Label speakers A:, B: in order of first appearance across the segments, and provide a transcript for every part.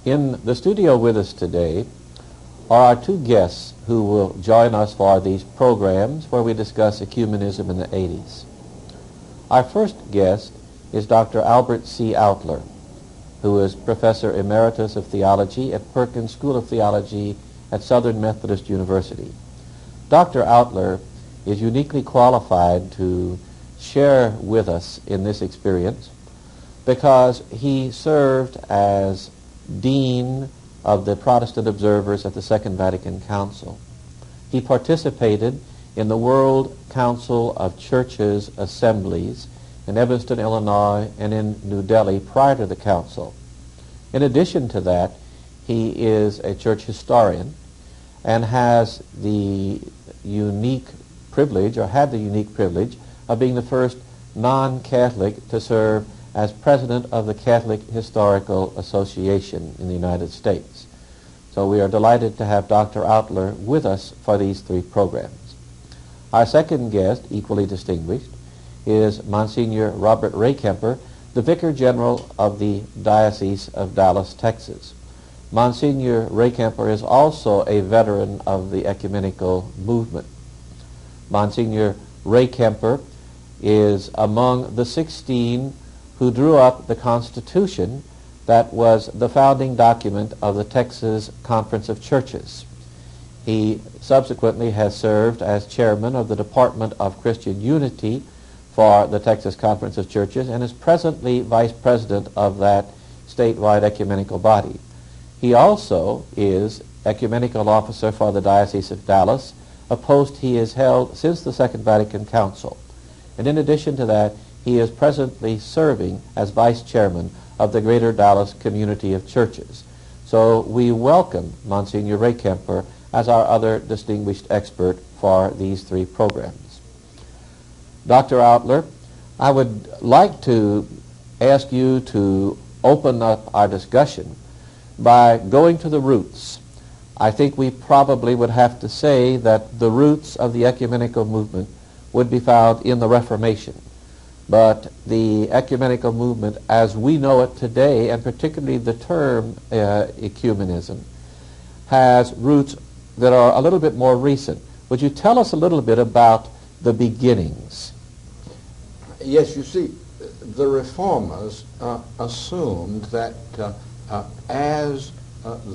A: In the studio with us today are our two guests who will join us for these programs where we discuss ecumenism in the 80s. Our first guest is Dr. Albert C. Outler, who is Professor Emeritus of Theology at Perkins School of Theology at Southern Methodist University. Dr. Outler is uniquely qualified to share with us in this experience because he served as Dean of the Protestant Observers at the Second Vatican Council. He participated in the World Council of Churches assemblies in Evanston, Illinois, and in New Delhi prior to the council. In addition to that, he is a church historian and has the unique privilege, or had the unique privilege, of being the first non-Catholic to serve as president of the Catholic Historical Association in the United States. So we are delighted to have Dr. Outler with us for these three programs. Our second guest, equally distinguished, is Msgr. Robert Rehkemper, the Vicar General of the Diocese of Dallas, Texas. Msgr. Rehkemper is also a veteran of the ecumenical movement. Msgr. Rehkemper is among the 16 who drew up the Constitution that was the founding document of the Texas Conference of Churches. He subsequently has served as chairman of the Department of Christian Unity for the Texas Conference of Churches and is presently vice president of that statewide ecumenical body. He also is ecumenical officer for the Diocese of Dallas, a post he has held since the Second Vatican Council. And in addition to that, he is presently serving as vice chairman of the Greater Dallas Community of Churches. So we welcome Msgr. Rehkemper as our other distinguished expert for these three programs. Dr. Outler, I would like to ask you to open up our discussion by going to the roots. I think we probably would have to say that the roots of the ecumenical movement would be found in the Reformation. But the ecumenical movement as we know it today, and particularly the term ecumenism, has roots that are a little bit more recent. Would you tell us a little bit about the beginnings?
B: Yes, you see, the Reformers assumed that as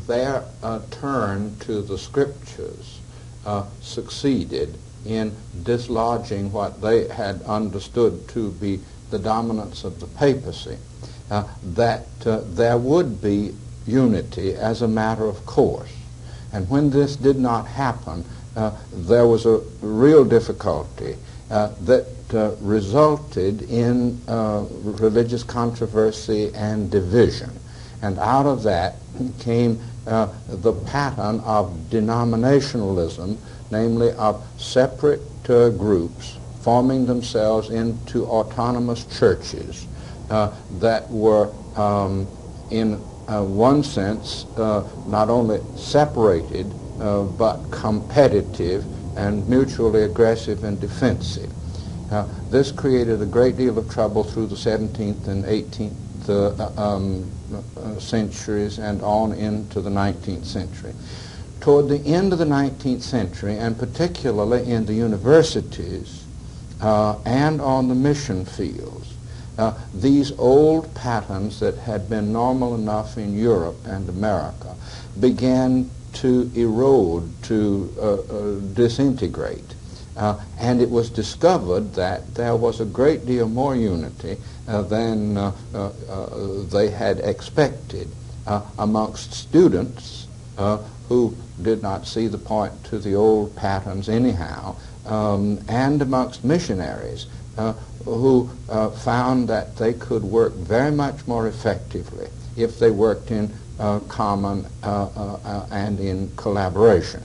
B: their turn to the Scriptures succeeded in dislodging what they had understood to be the dominance of the papacy, that there would be unity as a matter of course. And when this did not happen, there was a real difficulty that resulted in religious controversy and division. And out of that came the pattern of denominationalism, namely of separate groups forming themselves into autonomous churches that were, in one sense, not only separated, but competitive and mutually aggressive and defensive. This created a great deal of trouble through the 17th and 18th centuries and on into the 19th century. Toward the end of the 19th century, and particularly in the universities and on the mission fields, these old patterns that had been normal enough in Europe and America began to erode, to disintegrate. And it was discovered that there was a great deal more unity than they had expected amongst students who did not see the point to the old patterns anyhow, and amongst missionaries who found that they could work very much more effectively if they worked in common and in collaboration.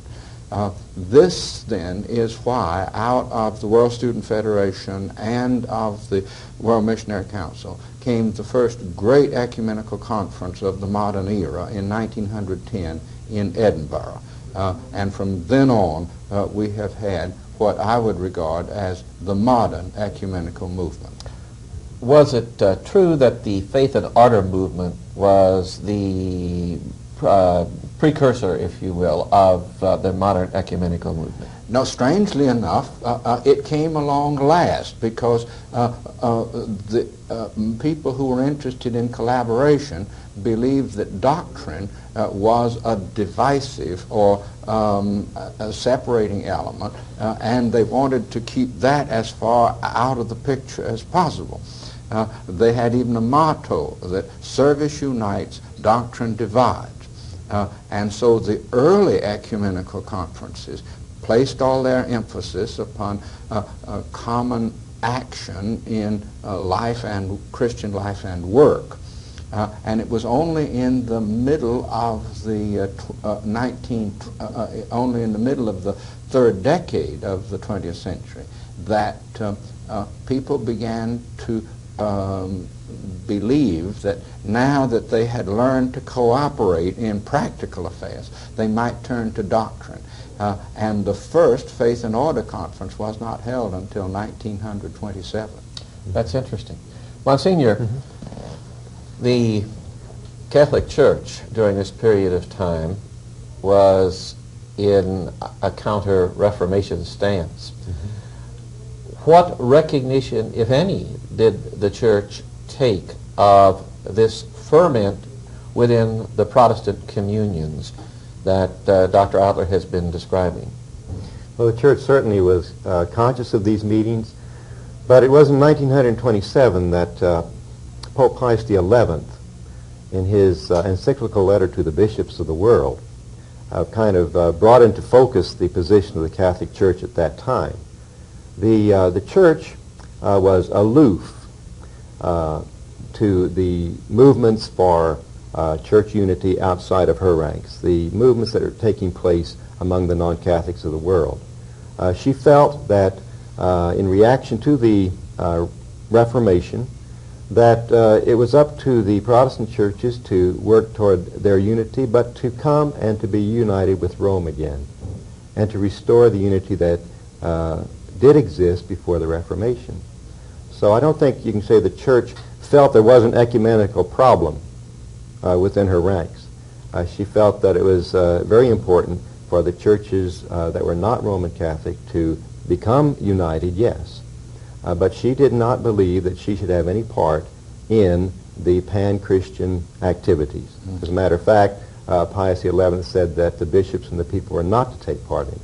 B: This then is why out of the World Student Federation and of the World Missionary Council came the first great ecumenical conference of the modern era in 1910 in Edinburgh. And from then on, we have had what I would regard as the modern ecumenical movement.
A: was it true that the Faith and Order movement was the precursor, if you will, of the modern ecumenical movement?
B: No, strangely enough, it came along last because the people who were interested in collaboration believed that doctrine was a divisive or a separating element, and they wanted to keep that as far out of the picture as possible. They had even a motto that service unites, doctrine divides. And so the early ecumenical conferences placed all their emphasis upon common action in life and Christian life and work. And it was only in the middle of the only in the middle of the third decade of the 20th century that people began to believe that now that they had learned to cooperate in practical affairs, they might turn to doctrine. And the first Faith and Order Conference was not held until 1927.
A: That's interesting. Monsignor, the Catholic Church during this period of time was in a counter-Reformation stance. What recognition, if any, did the Church take of this ferment within the Protestant communions that Dr. Outler has been describing?
C: Well, the Church certainly was conscious of these meetings, but it was in 1927 that Pope Pius XI, in his encyclical letter to the bishops of the world, kind of brought into focus the position of the Catholic Church at that time. The Church was aloof to the movements for church unity outside of her ranks, the movements that are taking place among the non-Catholics of the world. She felt that in reaction to the Reformation, that it was up to the Protestant churches to work toward their unity, but to come and to be united with Rome again, and to restore the unity that did exist before the Reformation. So I don't think you can say the Church felt there was an ecumenical problem within her ranks. She felt that it was very important for the churches that were not Roman Catholic to become united, yes. But she did not believe that she should have any part in the pan-Christian activities. As a matter of fact, Pius XI said that the bishops and the people were not to take part in it.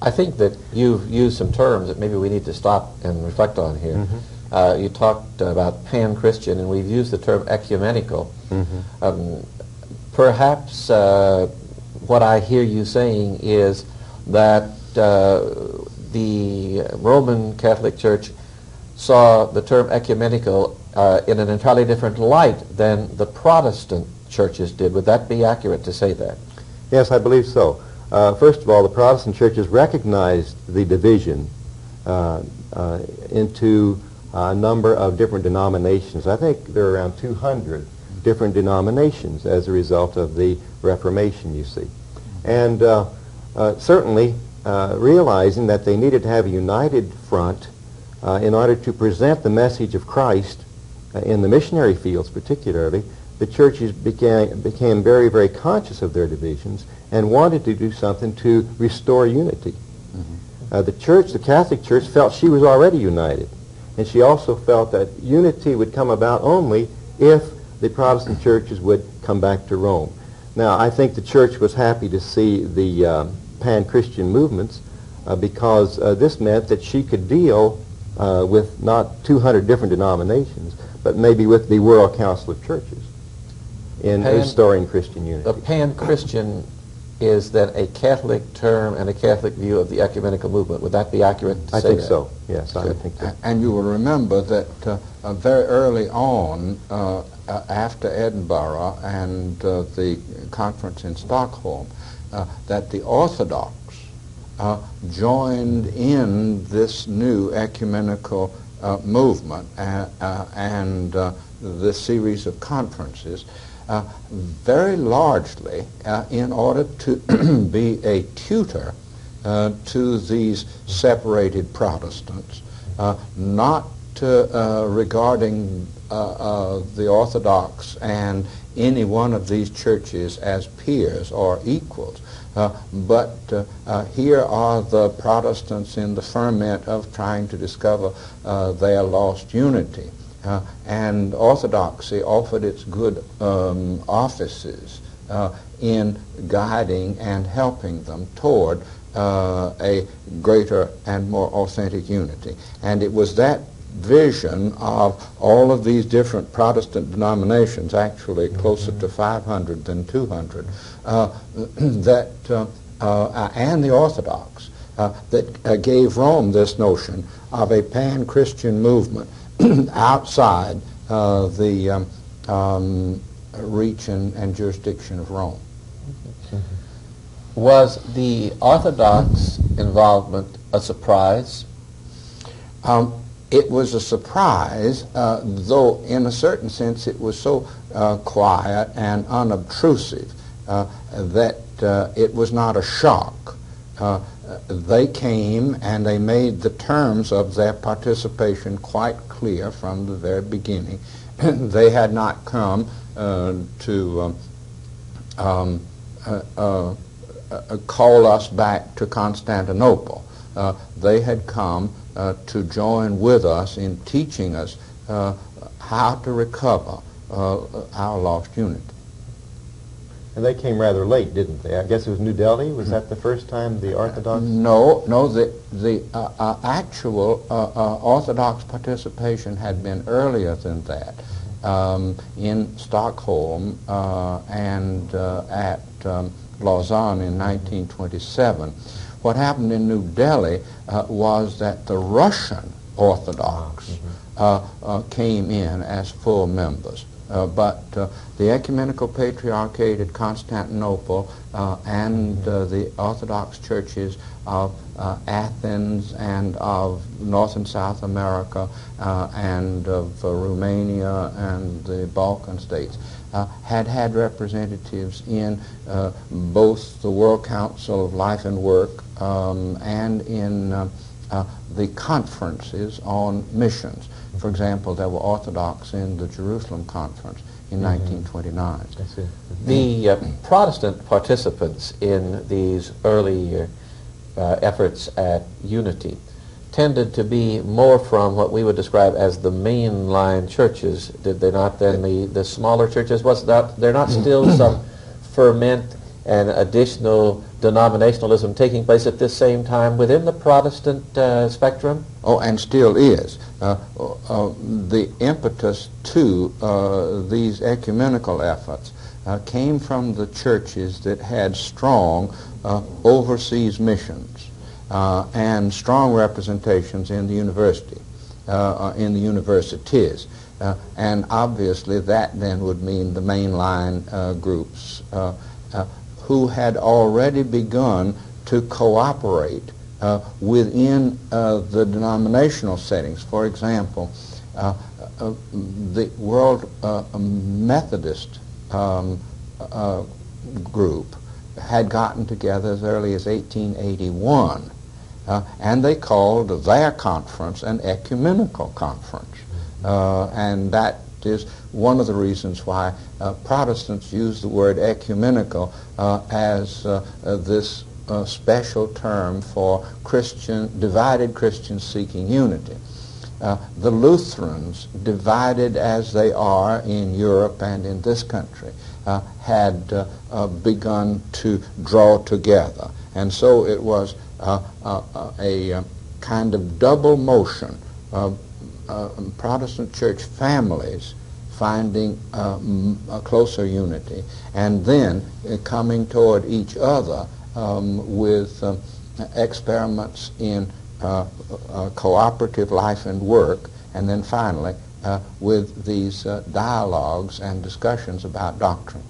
A: I think that you've used some terms that maybe we need to stop and reflect on here. You talked about pan-Christian, and we've used the term ecumenical. Perhaps what I hear you saying is that the Roman Catholic Church saw the term ecumenical in an entirely different light than the Protestant churches did. Would that be accurate to say that?
C: Yes, I believe so. First of all, the Protestant churches recognized the division into a number of different denominations. I think there are around 200 different denominations as a result of the Reformation, you see. And certainly realizing that they needed to have a united front in order to present the message of Christ in the missionary fields particularly, the churches became very, very conscious of their divisions and wanted to do something to restore unity. The Catholic Church felt she was already united, and she also felt that unity would come about only if the Protestant churches would come back to Rome. Now, I think the Church was happy to see the pan-Christian movements because this meant that she could deal with not 200 different denominations, but maybe with the World Council of Churches in restoring Christian unity.
A: The pan-Christian is then a Catholic term and a Catholic view of the ecumenical movement. Would that be accurate to say that?
C: I think so, yes, I think so.
B: And you will remember that very early on, after Edinburgh and the conference in Stockholm, that the Orthodox joined in this new ecumenical movement and this series of conferences very largely in order to be a tutor to these separated Protestants, not regarding the Orthodox and any one of these churches as peers or equals. But here are the Protestants in the ferment of trying to discover their lost unity. And Orthodoxy offered its good offices in guiding and helping them toward a greater and more authentic unity. And it was that vision of all of these different Protestant denominations, actually closer to 500 than 200, that and the Orthodox, that gave Rome this notion of a pan-Christian movement outside the reach and jurisdiction of Rome.
A: Was the Orthodox involvement a surprise?
B: It was a surprise, though in a certain sense it was so quiet and unobtrusive that it was not a shock. They came and they made the terms of their participation quite clear from the very beginning. They had not come to call us back to Constantinople. They had come to join with us in teaching us how to recover our lost unity.
C: And they came rather late, didn't they? I guess it was New Delhi. Was that the first time the Orthodox?
B: No. The actual Orthodox participation had been earlier than that, in Stockholm and at Lausanne in 1927. What happened in New Delhi was that the Russian Orthodox came in as full members. But the Ecumenical Patriarchate at Constantinople and the Orthodox churches of Athens and of North and South America and of Romania and the Balkan states had representatives in both the World Council of Life and Work and in the conferences on missions. For example, there were Orthodox in the Jerusalem Conference in 1929.
C: That's it.
A: The Protestant participants in these early efforts at unity tended to be more from what we would describe as the mainline churches, did they not, than the smaller churches? Was there not still some ferment and additional denominationalism taking place at this same time within the Protestant spectrum?
B: Oh, and still is. The impetus to these ecumenical efforts came from the churches that had strong overseas missions and strong representations in the university, in the universities. And obviously that then would mean the mainline groups who had already begun to cooperate within the denominational settings. For example, the World Methodist group had gotten together as early as 1881, and they called their conference an Ecumenical Conference. And that is one of the reasons why Protestants use the word ecumenical as this special term for divided Christians seeking unity. The Lutherans, divided as they are in Europe and in this country, had begun to draw together. And so it was a kind of double motion of Protestant church families finding a closer unity, and then coming toward each other with experiments in cooperative life and work, and then finally with these dialogues and discussions about doctrine.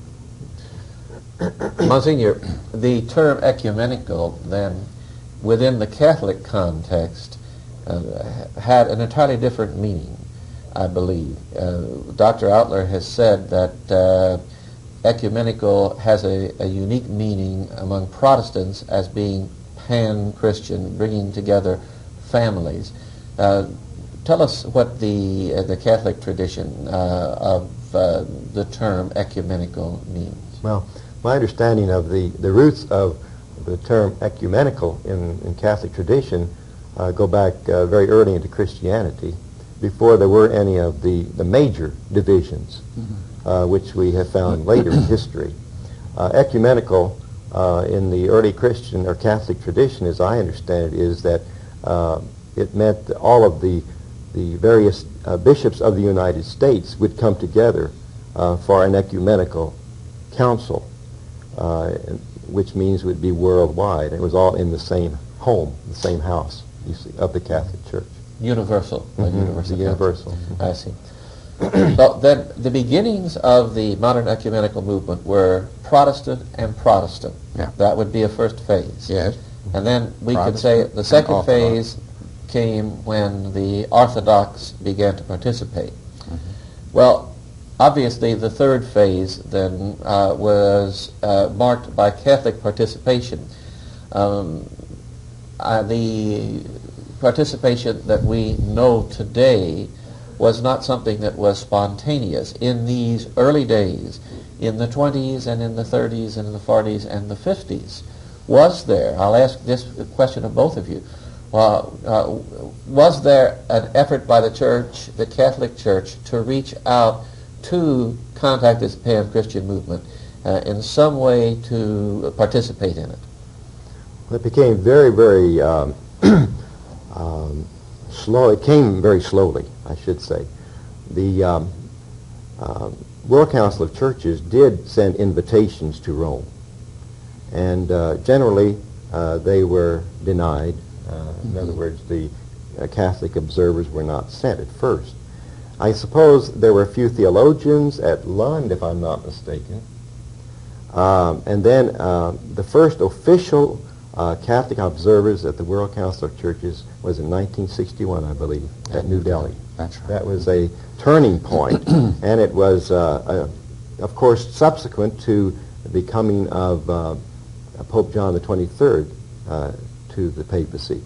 A: Monsignor, the term ecumenical then, within the Catholic context, had an entirely different meaning, I believe. Dr. Outler has said that ecumenical has a unique meaning among Protestants as being pan-Christian, bringing together families. tell us what the Catholic tradition of the term ecumenical means.
C: Well, my understanding of the roots of the term ecumenical in Catholic tradition go back very early into Christianity, before there were any of the major divisions, which we have found later in history. Ecumenical in the early Christian or Catholic tradition, as I understand it, is that it meant that all of the various bishops of the United States would come together for an ecumenical council, which means it would be worldwide. It was all in the same home, the same house, you see, of the Catholic Church.
A: Universal.
C: Universal.
A: I see. So then the beginnings of the modern ecumenical movement were Protestant and Protestant.
B: Yeah.
A: That would be a first phase.
B: Yes.
A: And then we could
B: Protestant
A: say the
B: and
A: second
B: Orthodox.
A: phase came when the Orthodox began to participate. Well, obviously the third phase then was marked by Catholic participation. The participation that we know today was not something that was spontaneous. In these early days, in the 20s and in the 30s and in the 40s and the 50s, was there, I'll ask this question of both of you, was there an effort by the Church, the Catholic Church, to reach out to contact this pan-Christian movement in some way to participate in it?
C: It became very, very slow. It came very slowly, I should say. The World Council of Churches did send invitations to Rome, and generally they were denied. In other words, the Catholic observers were not sent at first. I suppose there were a few theologians at Lund, if I'm not mistaken. And then the first official Catholic observers at the World Council of Churches was in 1961, I believe, at New Delhi.
B: That's right.
C: That was a turning point, and it was, of course, subsequent to the coming of Pope John the 23rd to the papacy.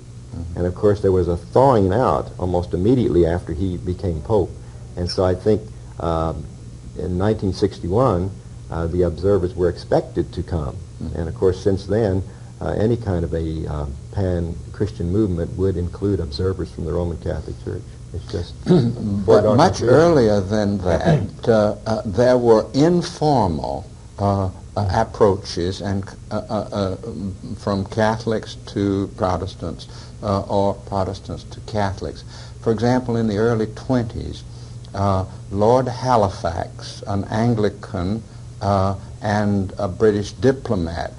C: And of course there was a thawing out almost immediately after he became Pope. And so I think in 1961 the observers were expected to come. And of course since then any kind of a pan-Christian movement would include observers from the Roman Catholic Church. It's just
B: But much earlier than that, there were informal approaches and from Catholics to Protestants or Protestants to Catholics. For example, in the early 20s, Lord Halifax, an Anglican and a British diplomat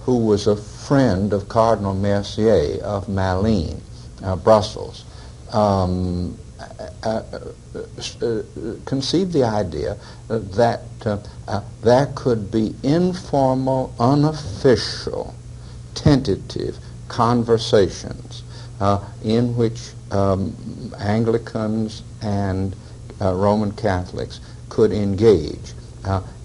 B: who was a friend of Cardinal Mercier of Malines, Brussels, conceived the idea that there could be informal, unofficial, tentative conversations in which Anglicans and Roman Catholics could engage.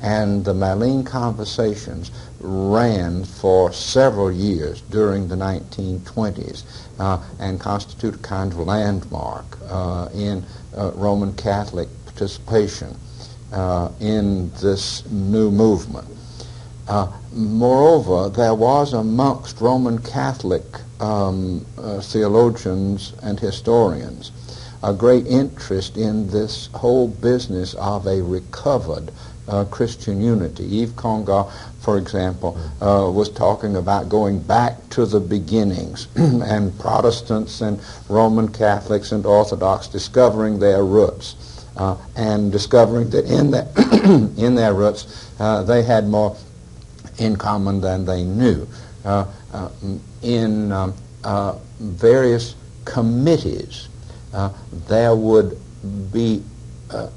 B: And the Malines conversations ran for several years during the 1920s and constitute a kind of landmark in Roman Catholic participation in this new movement. Moreover, there was amongst Roman Catholic theologians and historians a great interest in this whole business of a recovered Christian unity. Yves Congar, for example, was talking about going back to the beginnings and Protestants and Roman Catholics and Orthodox discovering their roots and discovering that in their roots they had more in common than they knew. In various committees there would be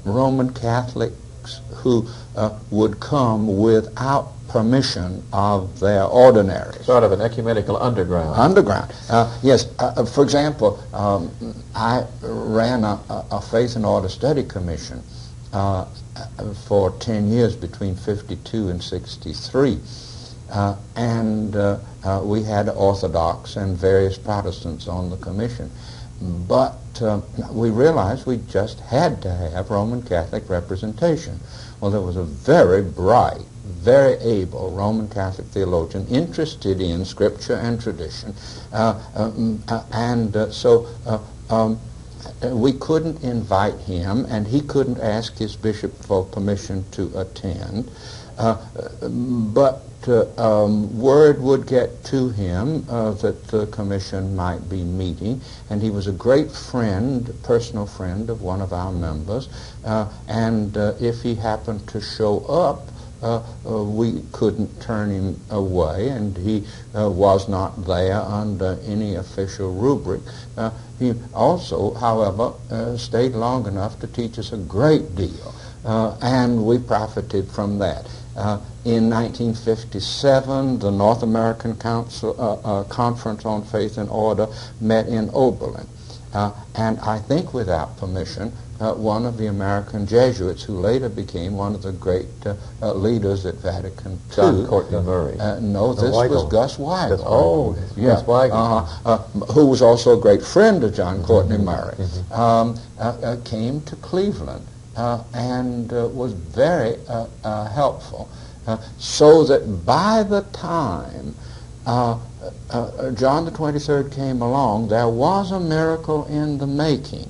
B: Roman Catholics who would come without permission of their ordinaries.
A: Sort of an ecumenical underground.
B: Underground. Yes. For example, I ran a Faith and Order Study Commission for 10 years between 52 and 63. And we had Orthodox and various Protestants on the commission. but we realized we just had to have Roman Catholic representation. Well, there was a very bright, very able Roman Catholic theologian interested in Scripture and tradition, so we couldn't invite him, and he couldn't ask his bishop for permission to attend. But word would get to him that the commission might be meeting, and he was a great friend, personal friend of one of our members, and if he happened to show up, we couldn't turn him away, and he was not there under any official rubric. He also, however, stayed long enough to teach us a great deal, and we profited from that. In 1957, the North American Conference on Faith and Order met in Oberlin, and I think without permission, one of the American Jesuits, who later became one of the great leaders at Vatican II.
A: John Courtney Murray.
B: No, this was Gus Weigel.
A: Oh,
B: yeah.
A: Gus Weigel.
B: Who was also a great friend of John Courtney Murray, came to Cleveland and was very helpful, so that by the time John the 23rd came along, there was a miracle in the making.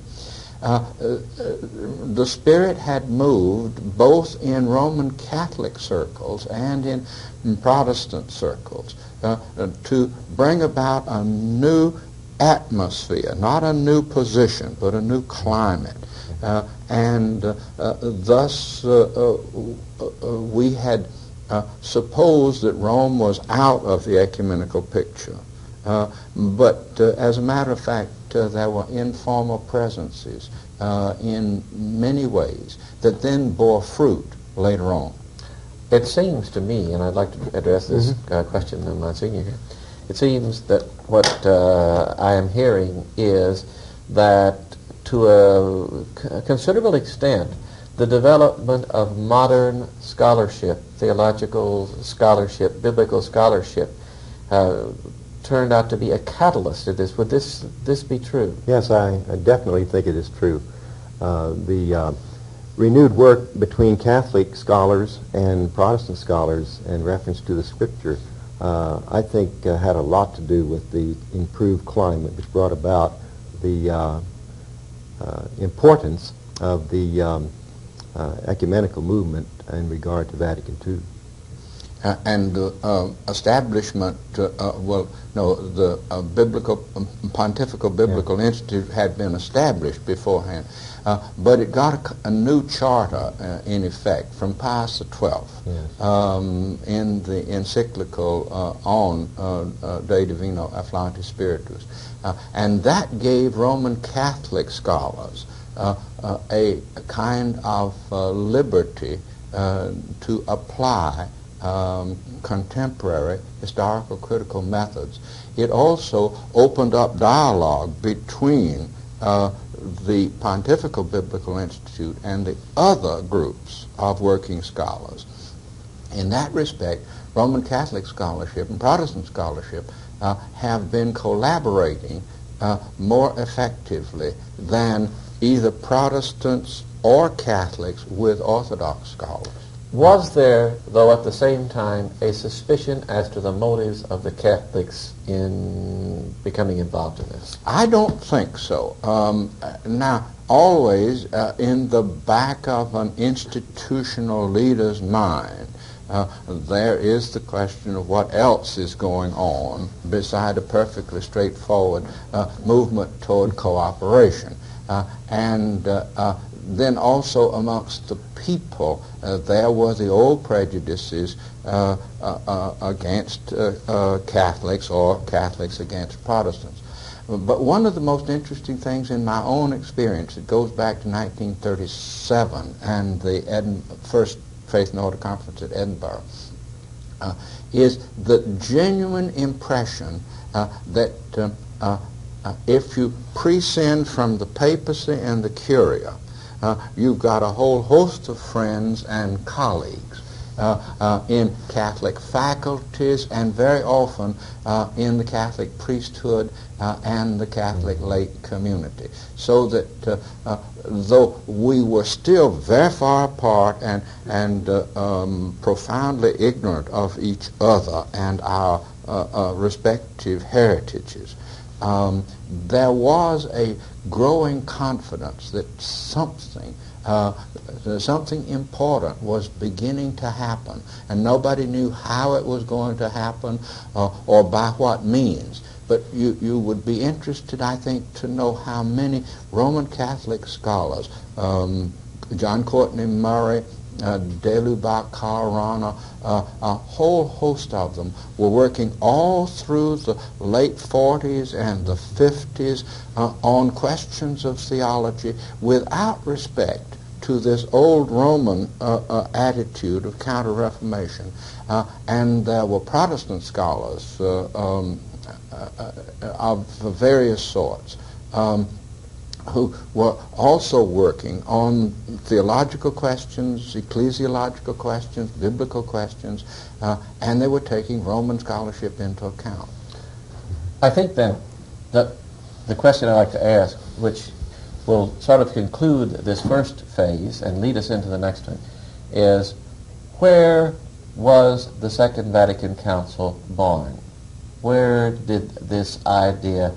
B: The Spirit had moved both in Roman Catholic circles and in Protestant circles to bring about a new atmosphere, not a new position, but a new climate. And thus we had supposed that Rome was out of the ecumenical picture. But as a matter of fact, there were informal presences in many ways that then bore fruit later on.
A: It seems to me, and I'd like to address this question of Msgr here, it seems that what I am hearing is that to a considerable extent, the development of modern scholarship, theological scholarship, biblical scholarship, turned out to be a catalyst to this. Would this be true?
C: Yes, I definitely think it is true. The renewed work between Catholic scholars and Protestant scholars in reference to the Scripture, I think had a lot to do with the improved climate, which brought about the importance of the ecumenical movement in regard to Vatican II.
B: And the establishment, the Pontifical Biblical Institute had been established beforehand, but it got a new charter in effect from Pius XII in the encyclical on De Divino Afflante Spiritus. And that gave Roman Catholic scholars a kind of liberty to apply contemporary historical critical methods. It also opened up dialogue between the Pontifical Biblical Institute and the other groups of working scholars. In that respect, Roman Catholic scholarship and Protestant scholarship have been collaborating more effectively than either Protestants or Catholics with Orthodox scholars.
A: Was there, though, at the same time, a suspicion as to the motives of the Catholics in becoming involved in this?
B: I don't think so. Now, always in the back of an institutional leader's mind, there is the question of what else is going on beside a perfectly straightforward movement toward cooperation. And then also amongst the people, there were the old prejudices against Catholics or Catholics against Protestants. But one of the most interesting things in my own experience, it goes back to 1937 and the first Faith and Order Conference at Edinburgh, is the genuine impression that if you prescind from the papacy and the curia, you've got a whole host of friends and colleagues in Catholic faculties, and very often in the Catholic priesthood and the Catholic lay community. So that though we were still very far apart and profoundly ignorant of each other and our respective heritages, there was a growing confidence that something important was beginning to happen, and nobody knew how it was going to happen or by what means. But you would be interested, I think, to know how many Roman Catholic scholars, John Courtney Murray, Delubac, Carolina, a whole host of them were working all through the late 40s and the 50s on questions of theology without respect to this old Roman attitude of Counter-Reformation. And there were Protestant scholars of various sorts who were also working on theological questions, ecclesiological questions, biblical questions, and they were taking Roman scholarship into account.
A: I think then that the question I'd like to ask, which will sort of conclude this first phase and lead us into the next one, is where was the Second Vatican Council born? Where did this idea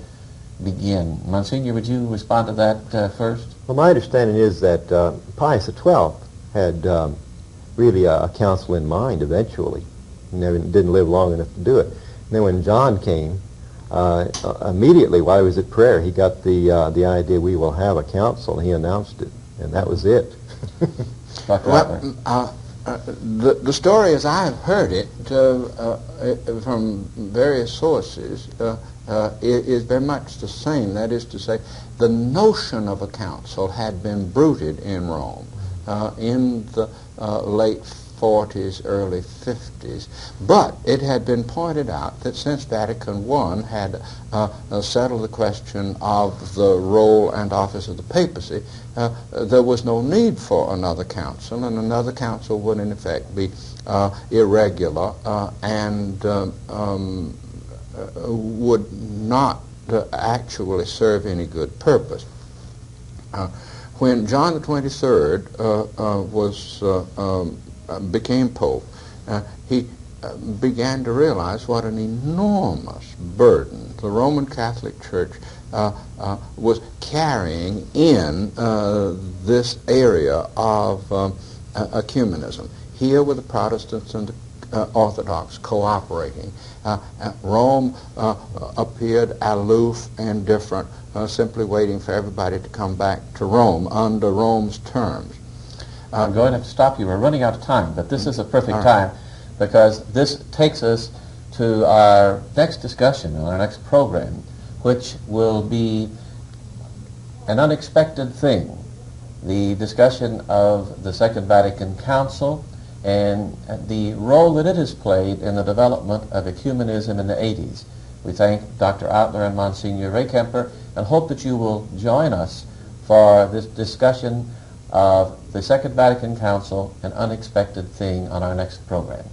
A: begin? Monsignor, would you respond to that first?
C: Well, my understanding is that Pius XII had really a council in mind eventually. He didn't live long enough to do it. And then when John came, immediately while he was at prayer, he got the idea, we will have a council, and he announced it, and that was it.
A: Dr.
B: Well, the story as I've heard it from various sources is very much the same. That is to say, the notion of a council had been bruited in Rome in the late 40s, early 50s, but it had been pointed out that since Vatican I had settled the question of the role and office of the papacy, there was no need for another council, and another council would in effect be irregular and would not actually serve any good purpose. When John the 23rd became Pope, he began to realize what an enormous burden the Roman Catholic Church was carrying in this area of ecumenism. Here were the Protestants and the Orthodox cooperating. Rome appeared aloof and different, simply waiting for everybody to come back to Rome under Rome's terms.
A: I'm going to have to stop you. We're running out of time, but this is a perfect time because this takes us to our next discussion, our next program, which will be an unexpected thing, the discussion of the Second Vatican Council and the role that it has played in the development of ecumenism in the 80s. We thank Dr. Outler and Msgr. Rehkemper and hope that you will join us for this discussion of the Second Vatican Council, an unexpected thing, on our next program.